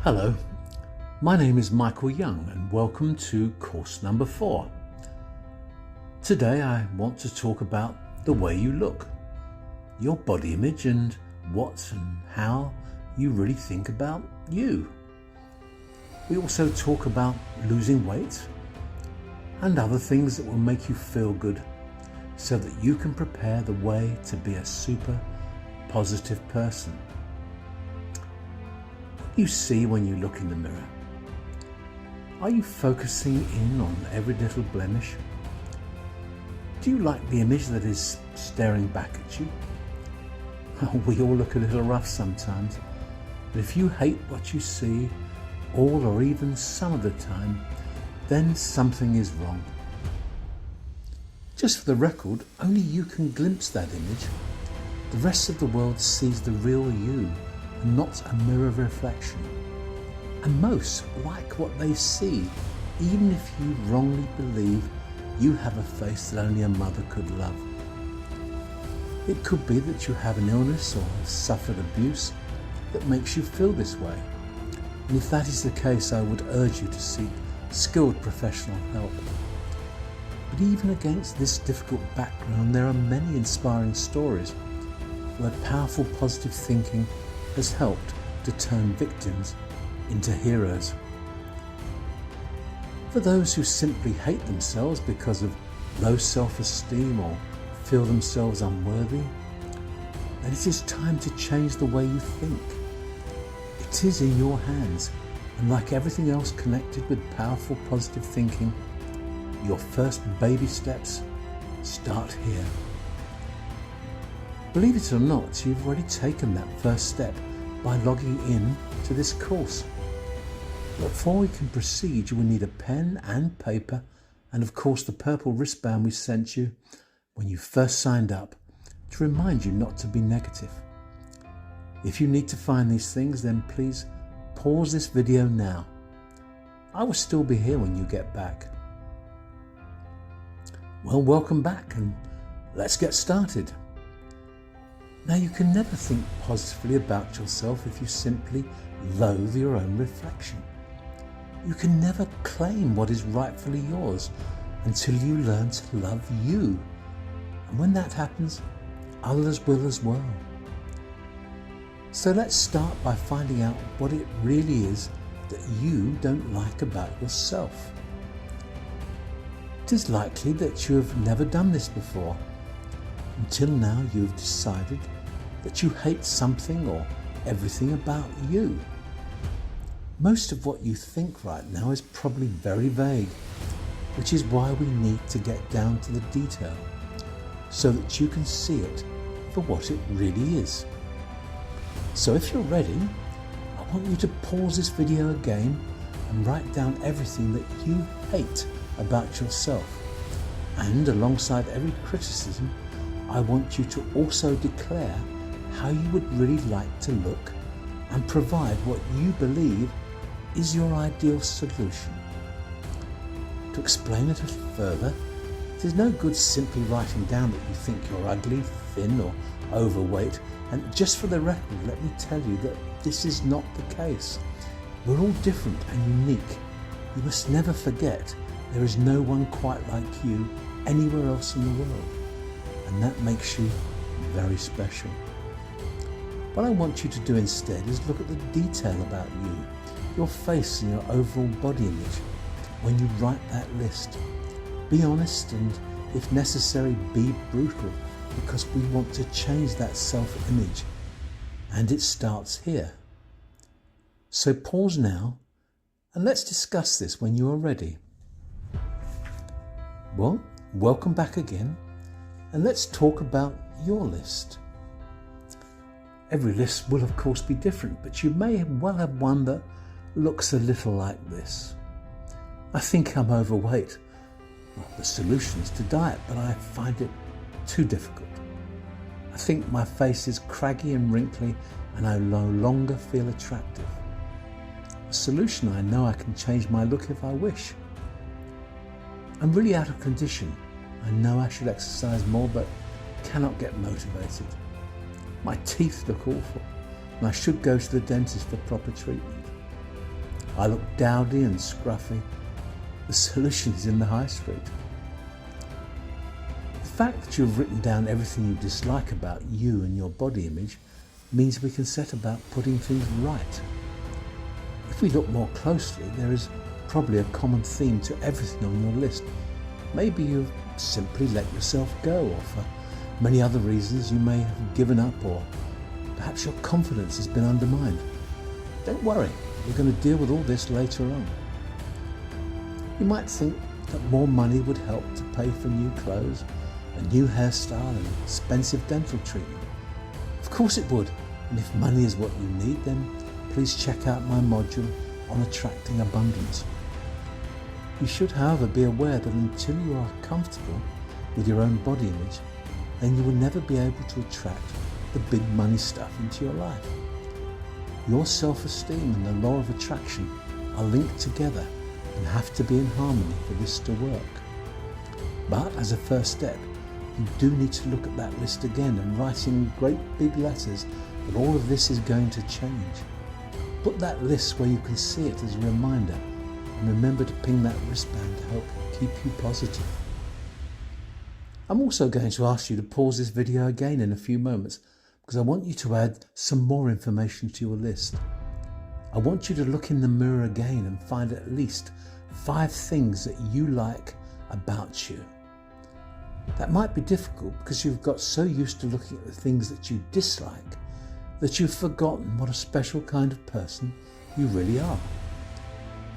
Hello, my name is Michael Young and welcome to course number 4. Today I want to talk about the way you look, your body image and what and how you really think about you. We also talk about losing weight and other things that will make you feel good so that you can prepare the way to be a super positive person. What do you see when you look in the mirror? Are you focusing in on every little blemish? Do you like the image that is staring back at you? We all look a little rough sometimes, but if you hate what you see, all or even some of the time, then something is wrong. Just for the record, only you can glimpse that image. The rest of the world sees the real you and not a mirror reflection. And most like what they see, even if you wrongly believe you have a face that only a mother could love. It could be that you have an illness or have suffered abuse that makes you feel this way. And if that is the case, I would urge you to seek skilled professional help. But even against this difficult background, there are many inspiring stories where powerful positive thinking has helped to turn victims into heroes. For those who simply hate themselves because of low self-esteem or feel themselves unworthy, then it is time to change the way you think. It is in your hands, and like everything else connected with powerful positive thinking, your first baby steps start here. Believe it or not, you've already taken that first step by logging in to this course. But before we can proceed, you will need a pen and paper and of course the purple wristband we sent you when you first signed up to remind you not to be negative. If you need to find these things, then please pause this video now. I will still be here when you get back. Well, welcome back and let's get started. Now, you can never think positively about yourself if you simply loathe your own reflection. You can never claim what is rightfully yours until you learn to love you. And when that happens, others will as well. So let's start by finding out what it really is that you don't like about yourself. It is likely that you have never done this before. Until now, you have decided that you hate something or everything about you. Most of what you think right now is probably very vague, which is why we need to get down to the detail so that you can see it for what it really is. So if you're ready, I want you to pause this video again and write down everything that you hate about yourself. And alongside every criticism, I want you to also declare how you would really like to look and provide what you believe is your ideal solution. To explain it a little further, it is no good simply writing down that you think you're ugly, thin or overweight, and just for the record, let me tell you that this is not the case. We're all different and unique. You must never forget there is no one quite like you anywhere else in the world. And that makes you very special. What I want you to do instead is look at the detail about you, your face and your overall body image when you write that list. Be honest and, if necessary, be brutal, because we want to change that self-image, and it starts here. So pause now and let's discuss this when you are ready. Well, welcome back again. And let's talk about your list. Every list will of course be different, but you may well have one that looks a little like this. I think I'm overweight. Well, the solution is to diet, but I find it too difficult. I think my face is craggy and wrinkly and I no longer feel attractive. The solution: I know I can change my look if I wish. I'm really out of condition. I know I should exercise more, but cannot get motivated. My teeth look awful, and I should go to the dentist for proper treatment. I look dowdy and scruffy. The solution is in the high street. The fact that you've written down everything you dislike about you and your body image means we can set about putting things right. If we look more closely, there is probably a common theme to everything on your list. Maybe you've simply let yourself go, or for many other reasons you may have given up, or perhaps your confidence has been undermined. Don't worry, we're going to deal with all this later on. You might think that more money would help to pay for new clothes, a new hairstyle and expensive dental treatment. Of course it would, and if money is what you need, then please check out my module on attracting abundance. You should, however, be aware that until you are comfortable with your own body image, then you will never be able to attract the big money stuff into your life. Your self-esteem and the law of attraction are linked together and have to be in harmony for this to work. But as a first step, you do need to look at that list again and write in great big letters that all of this is going to change. Put that list where you can see it as a reminder, and remember to ping that wristband to help keep you positive. I'm also going to ask you to pause this video again in a few moments because I want you to add some more information to your list. I want you to look in the mirror again and find at least 5 things that you like about you. That might be difficult because you've got so used to looking at the things that you dislike that you've forgotten what a special kind of person you really are.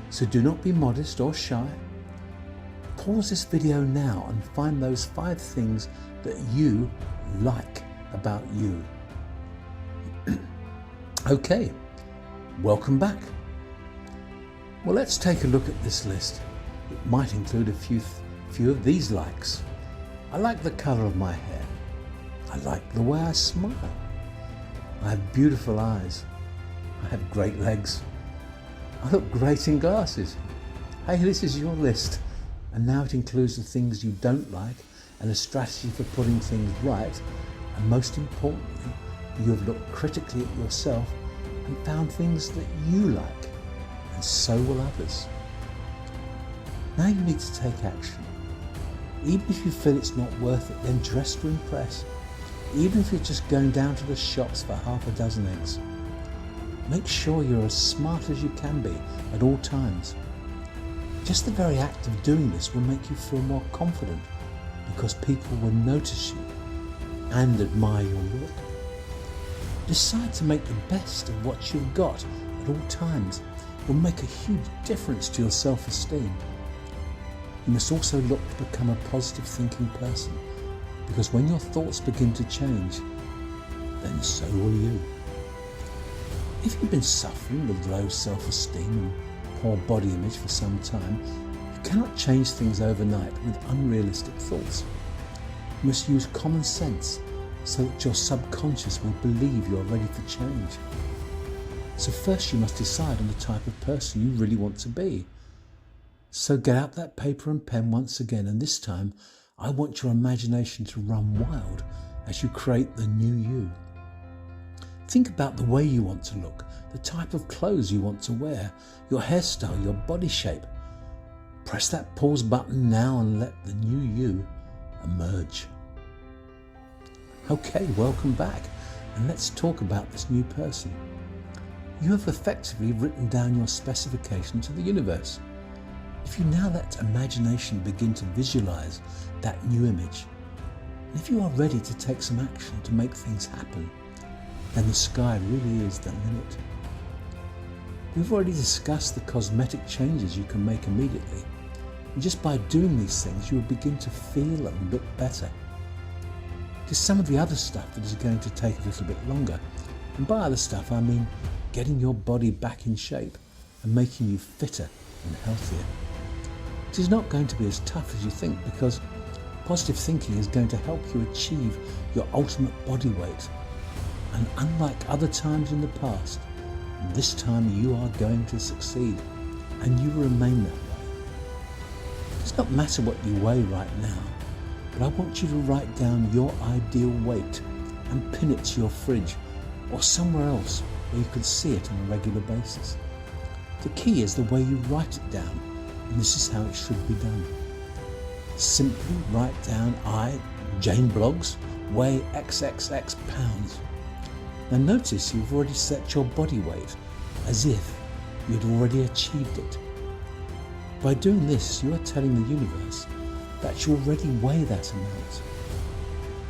So do not be modest or shy. Pause this video now and find those 5 things that you like about you. Okay, welcome back. Well, let's take a look at this list. It might include a few of these likes. I like the colour of my hair. I like the way I smile. I have beautiful eyes. I have great legs. I look great in glasses. Hey, this is your list. And now it includes the things you don't like and a strategy for putting things right. And most importantly, you have looked critically at yourself and found things that you like. And so will others. Now you need to take action. Even if you feel it's not worth it, then dress to impress. Even if you're just going down to the shops for half a dozen eggs. Make sure you're as smart as you can be at all times. Just the very act of doing this will make you feel more confident because people will notice you and admire your look. Decide to make the best of what you've got at all times. It will make a huge difference to your self-esteem. You must also look to become a positive thinking person because when your thoughts begin to change, then so will you. If you've been suffering with low self-esteem and poor body image for some time, you cannot change things overnight with unrealistic thoughts. You must use common sense so that your subconscious will believe you are ready for change. So first you must decide on the type of person you really want to be. So get out that paper and pen once again, and this time I want your imagination to run wild as you create the new you. Think about the way you want to look, the type of clothes you want to wear, your hairstyle, your body shape. Press that pause button now and let the new you emerge. Okay, welcome back, and let's talk about this new person. You have effectively written down your specification to the universe. If you now let imagination begin to visualize that new image, and if you are ready to take some action to make things happen, then the sky really is the limit. We've already discussed the cosmetic changes you can make immediately, and just by doing these things you will begin to feel and look better. It is some of the other stuff that is going to take a little bit longer, and by other stuff I mean getting your body back in shape and making you fitter and healthier. It is not going to be as tough as you think because positive thinking is going to help you achieve your ultimate body weight. And unlike other times in the past, this time you are going to succeed and you will remain that way. It does not matter what you weigh right now, but I want you to write down your ideal weight and pin it to your fridge or somewhere else where you can see it on a regular basis. The key is the way you write it down, and this is how it should be done. Simply write down, I, Jane Bloggs, weigh XXX pounds. Now notice you've already set your body weight as if you'd already achieved it. By doing this, you are telling the universe that you already weigh that amount.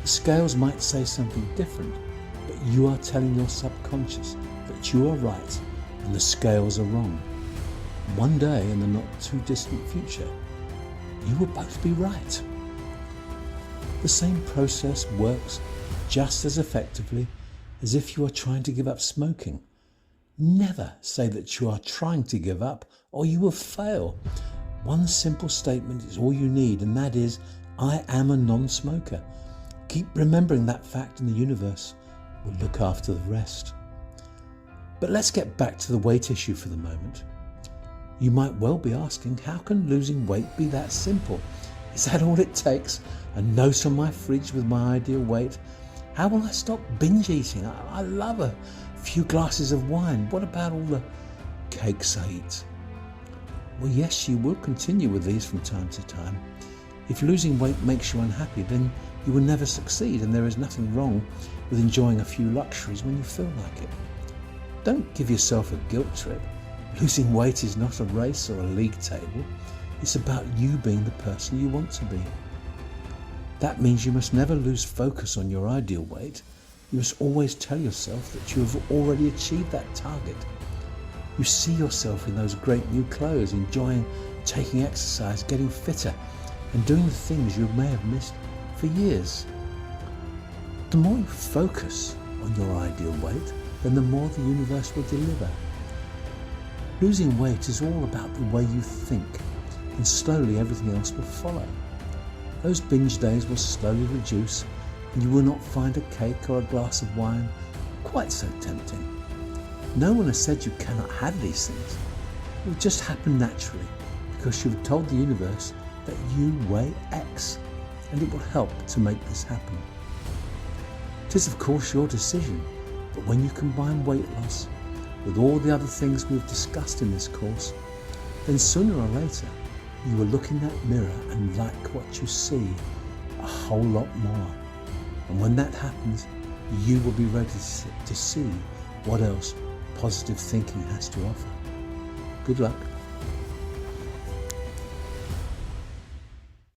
The scales might say something different, but you are telling your subconscious that you are right and the scales are wrong. One day in the not too distant future, you will both be right. The same process works just as effectively as if you are trying to give up smoking. Never say that you are trying to give up or you will fail. One simple statement is all you need, and that is, I am a non-smoker. Keep remembering that fact and the universe will look after the rest. But let's get back to the weight issue for the moment. You might well be asking, how can losing weight be that simple? Is that all it takes? A note on my fridge with my ideal weight? How will I stop binge eating? I love a few glasses of wine. What about all the cakes I eat? Well, yes, you will continue with these from time to time. If losing weight makes you unhappy, then you will never succeed, and there is nothing wrong with enjoying a few luxuries when you feel like it. Don't give yourself a guilt trip. Losing weight is not a race or a league table. It's about you being the person you want to be. That means you must never lose focus on your ideal weight. You must always tell yourself that you have already achieved that target. You see yourself in those great new clothes, enjoying taking exercise, getting fitter, and doing the things you may have missed for years. The more you focus on your ideal weight, then the more the universe will deliver. Losing weight is all about the way you think, and slowly everything else will follow. Those binge days will slowly reduce, and you will not find a cake or a glass of wine quite so tempting. No one has said you cannot have these things. It will just happen naturally because you have told the universe that you weigh X, and it will help to make this happen. It is of course your decision, but when you combine weight loss with all the other things we've discussed in this course, then sooner or later you will look in that mirror and like what you see a whole lot more. And when that happens, you will be ready to see what else positive thinking has to offer. Good luck.